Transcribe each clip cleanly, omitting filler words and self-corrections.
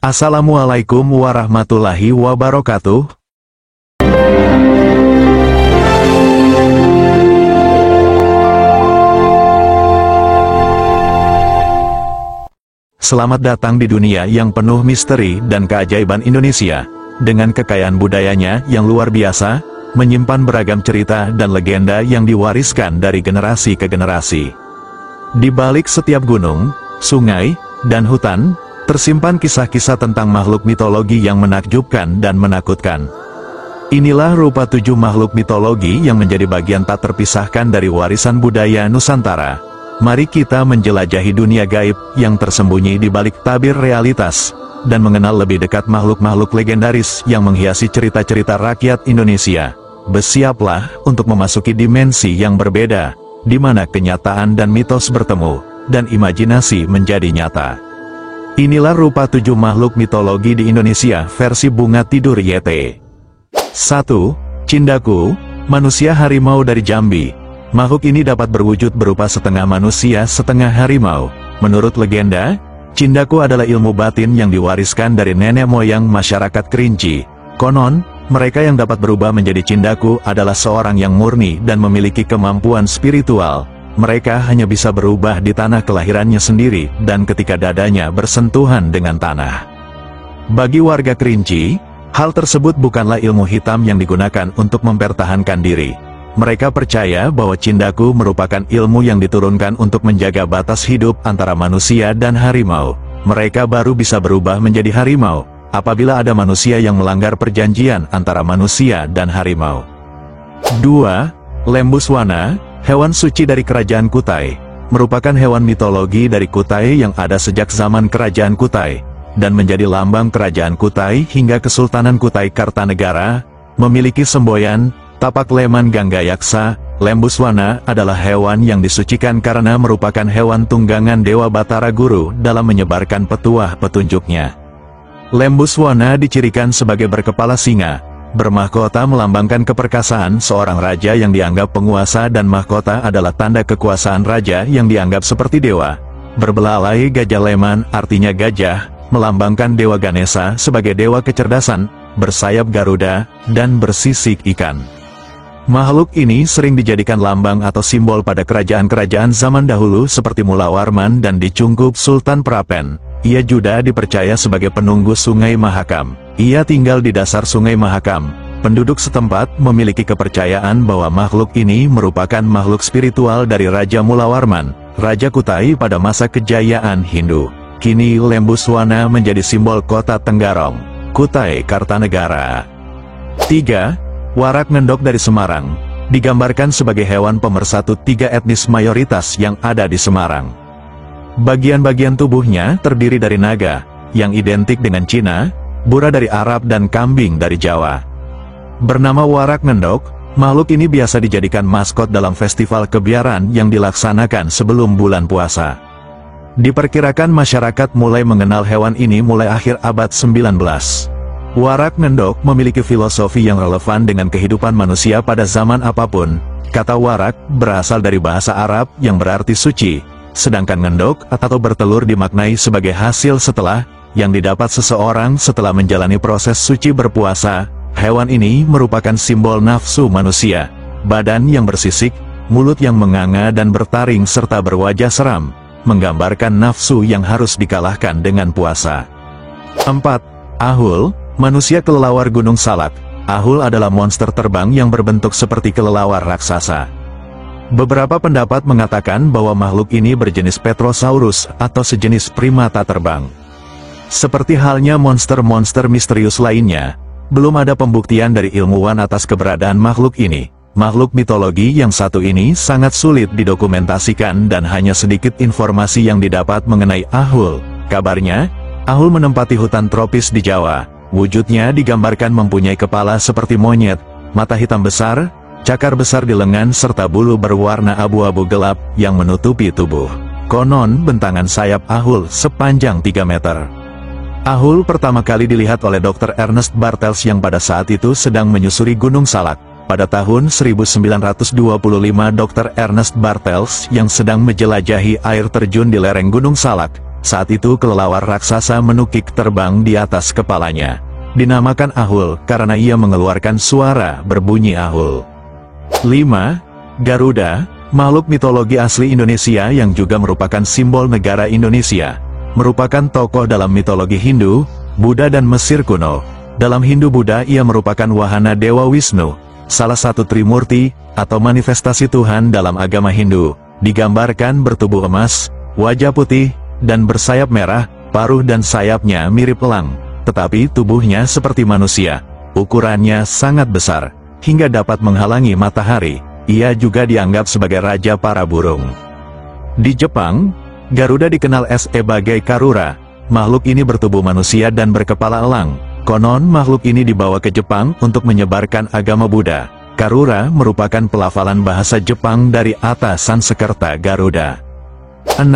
Assalamualaikum warahmatullahi wabarakatuh. Selamat datang di dunia yang penuh misteri dan keajaiban Indonesia. Dengan kekayaan budayanya yang luar biasa, menyimpan beragam cerita dan legenda yang diwariskan dari generasi ke generasi. Di balik setiap gunung, sungai, dan hutan, tersimpan kisah-kisah tentang makhluk mitologi yang menakjubkan dan menakutkan. Inilah rupa 7 makhluk mitologi yang menjadi bagian tak terpisahkan dari warisan budaya Nusantara. Mari kita menjelajahi dunia gaib yang tersembunyi di balik tabir realitas, dan mengenal lebih dekat makhluk-makhluk legendaris yang menghiasi cerita-cerita rakyat Indonesia. Bersiaplah untuk memasuki dimensi yang berbeda, di mana kenyataan dan mitos bertemu, dan imajinasi menjadi nyata. Inilah rupa 7 makhluk mitologi di Indonesia versi Bunga Tidur YT. 1. Cindaku, manusia harimau dari Jambi. Makhluk ini dapat berwujud berupa setengah manusia setengah harimau. Menurut legenda, Cindaku adalah ilmu batin yang diwariskan dari nenek moyang masyarakat Kerinci. Konon, mereka yang dapat berubah menjadi Cindaku adalah seorang yang murni dan memiliki kemampuan spiritual. Mereka hanya bisa berubah di tanah kelahirannya sendiri dan ketika dadanya bersentuhan dengan tanah. Bagi warga Kerinci, hal tersebut bukanlah ilmu hitam yang digunakan untuk mempertahankan diri. Mereka percaya bahwa Cindaku merupakan ilmu yang diturunkan untuk menjaga batas hidup antara manusia dan harimau. Mereka baru bisa berubah menjadi harimau apabila ada manusia yang melanggar perjanjian antara manusia dan harimau. 2. Lembuswana, hewan suci dari Kerajaan Kutai, merupakan hewan mitologi dari Kutai yang ada sejak zaman Kerajaan Kutai, dan menjadi lambang Kerajaan Kutai hingga Kesultanan Kutai Kartanegara, memiliki semboyan, tapak leman Ganggayaksa. Lembuswana adalah hewan yang disucikan karena merupakan hewan tunggangan Dewa Batara Guru dalam menyebarkan petuah petunjuknya. Lembuswana dicirikan sebagai berkepala singa, bermahkota melambangkan keperkasaan seorang raja yang dianggap penguasa dan mahkota adalah tanda kekuasaan raja yang dianggap seperti dewa. Berbelalai gajah leman artinya gajah, melambangkan Dewa Ganesha sebagai dewa kecerdasan, bersayap Garuda, dan bersisik ikan. Makhluk ini sering dijadikan lambang atau simbol pada kerajaan-kerajaan zaman dahulu seperti Mulawarman dan di Cungkup Sultan Prapen. Ia juga dipercaya sebagai penunggu Sungai Mahakam. Ia tinggal di dasar Sungai Mahakam. Penduduk setempat memiliki kepercayaan bahwa makhluk ini merupakan makhluk spiritual dari Raja Mulawarman, Raja Kutai pada masa kejayaan Hindu. Kini Lembuswana menjadi simbol kota Tenggarong, Kutai Kartanegara. 3. Warak Ngendok dari Semarang, digambarkan sebagai hewan pemersatu 3 etnis mayoritas yang ada di Semarang. Bagian-bagian tubuhnya terdiri dari naga, yang identik dengan Cina, bura dari Arab dan kambing dari Jawa. Bernama Warak Ngendok, makhluk ini biasa dijadikan maskot dalam festival kebiaran yang dilaksanakan sebelum bulan puasa. Diperkirakan masyarakat mulai mengenal hewan ini mulai akhir abad 19. Warak Ngendok memiliki filosofi yang relevan dengan kehidupan manusia pada zaman apapun. Kata warak berasal dari bahasa Arab yang berarti suci, sedangkan ngendok atau bertelur dimaknai sebagai hasil setelah yang didapat seseorang setelah menjalani proses suci berpuasa. Hewan ini merupakan simbol nafsu manusia, badan yang bersisik, mulut yang menganga dan bertaring serta berwajah seram, menggambarkan nafsu yang harus dikalahkan dengan puasa. 4. Ahul, manusia kelelawar Gunung Salak. Ahul adalah monster terbang yang berbentuk seperti kelelawar raksasa. Beberapa pendapat mengatakan bahwa makhluk ini berjenis Petrosaurus atau sejenis primata terbang. Seperti halnya monster-monster misterius lainnya, belum ada pembuktian dari ilmuwan atas keberadaan makhluk ini. Makhluk mitologi yang satu ini sangat sulit didokumentasikan dan hanya sedikit informasi yang didapat mengenai Ahul. Kabarnya, Ahul menempati hutan tropis di Jawa. Wujudnya digambarkan mempunyai kepala seperti monyet, mata hitam besar, cakar besar di lengan serta bulu berwarna abu-abu gelap yang menutupi tubuh. Konon bentangan sayap Ahul sepanjang 3 meter. Ahul pertama kali dilihat oleh Dr. Ernest Bartels yang pada saat itu sedang menyusuri Gunung Salak. Pada tahun 1925 Dr. Ernest Bartels yang sedang menjelajahi air terjun di lereng Gunung Salak, Saat itu kelelawar raksasa menukik terbang di atas kepalanya. Dinamakan Ahul karena ia mengeluarkan suara berbunyi Ahul. 5. Garuda, makhluk mitologi asli Indonesia yang juga merupakan simbol negara Indonesia. Merupakan tokoh dalam mitologi Hindu, Buddha dan Mesir kuno. Dalam Hindu-Buddha ia merupakan wahana Dewa Wisnu, salah satu Trimurti, atau manifestasi Tuhan dalam agama Hindu. Digambarkan bertubuh emas, wajah putih, dan bersayap merah, paruh dan sayapnya mirip elang. Tetapi tubuhnya seperti manusia. Ukurannya sangat besar, hingga dapat menghalangi matahari. Ia juga dianggap sebagai raja para burung. Di Jepang, Garuda dikenal sebagai Karura. Makhluk ini bertubuh manusia dan berkepala elang. Konon makhluk ini dibawa ke Jepang untuk menyebarkan agama Buddha. Karura merupakan pelafalan bahasa Jepang dari atas Sanskerta Garuda. 6.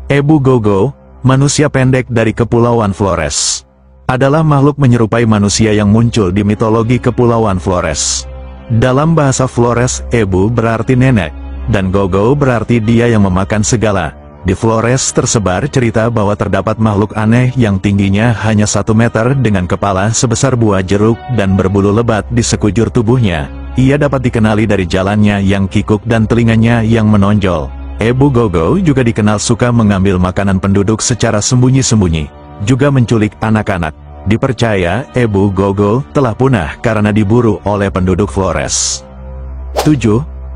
Ebu Gogo, manusia pendek dari Kepulauan Flores. Adalah makhluk menyerupai manusia yang muncul di mitologi Kepulauan Flores. Dalam bahasa Flores, Ebu berarti nenek, dan Gogo berarti dia yang memakan segala. Di Flores tersebar cerita bahwa terdapat makhluk aneh yang tingginya hanya 1 meter dengan kepala sebesar buah jeruk dan berbulu lebat di sekujur tubuhnya. Ia dapat dikenali dari jalannya yang kikuk dan telinganya yang menonjol. Ebu Gogo juga dikenal suka mengambil makanan penduduk secara sembunyi-sembunyi, juga menculik anak-anak. Dipercaya Ebu Gogo telah punah karena diburu oleh penduduk Flores. 7.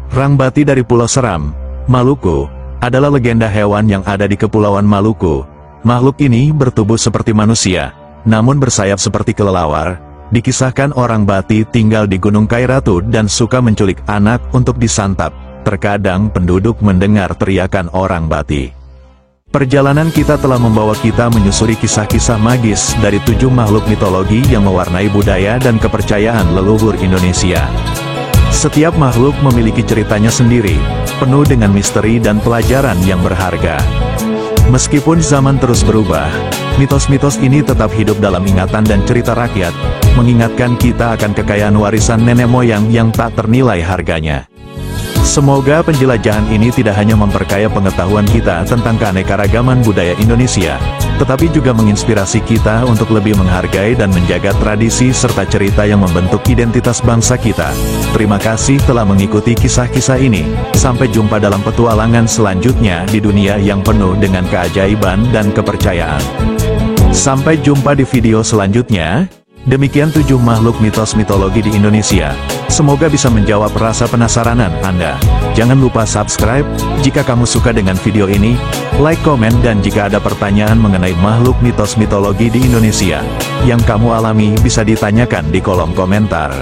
Rangbati dari Pulau Seram, Maluku, adalah legenda hewan yang ada di Kepulauan Maluku. Makhluk ini bertubuh seperti manusia, namun bersayap seperti kelelawar. Dikisahkan orang Bati tinggal di Gunung Kairatu dan suka menculik anak untuk disantap. Terkadang penduduk mendengar teriakan orang Bati. Perjalanan kita telah membawa kita menyusuri kisah-kisah magis dari 7 makhluk mitologi yang mewarnai budaya dan kepercayaan leluhur Indonesia. Setiap makhluk memiliki ceritanya sendiri, penuh dengan misteri dan pelajaran yang berharga. Meskipun zaman terus berubah, mitos-mitos ini tetap hidup dalam ingatan dan cerita rakyat, mengingatkan kita akan kekayaan warisan nenek moyang yang tak ternilai harganya. Semoga penjelajahan ini tidak hanya memperkaya pengetahuan kita tentang keanekaragaman budaya Indonesia, tetapi juga menginspirasi kita untuk lebih menghargai dan menjaga tradisi serta cerita yang membentuk identitas bangsa kita. Terima kasih telah mengikuti kisah-kisah ini. Sampai jumpa dalam petualangan selanjutnya di dunia yang penuh dengan keajaiban dan kepercayaan. Sampai jumpa di video selanjutnya. Demikian 7 makhluk mitos mitologi di Indonesia. Semoga bisa menjawab rasa penasaranan Anda. Jangan lupa subscribe jika kamu suka dengan video ini, like, komen, dan jika ada pertanyaan mengenai makhluk mitos mitologi di Indonesia yang kamu alami bisa ditanyakan di kolom komentar.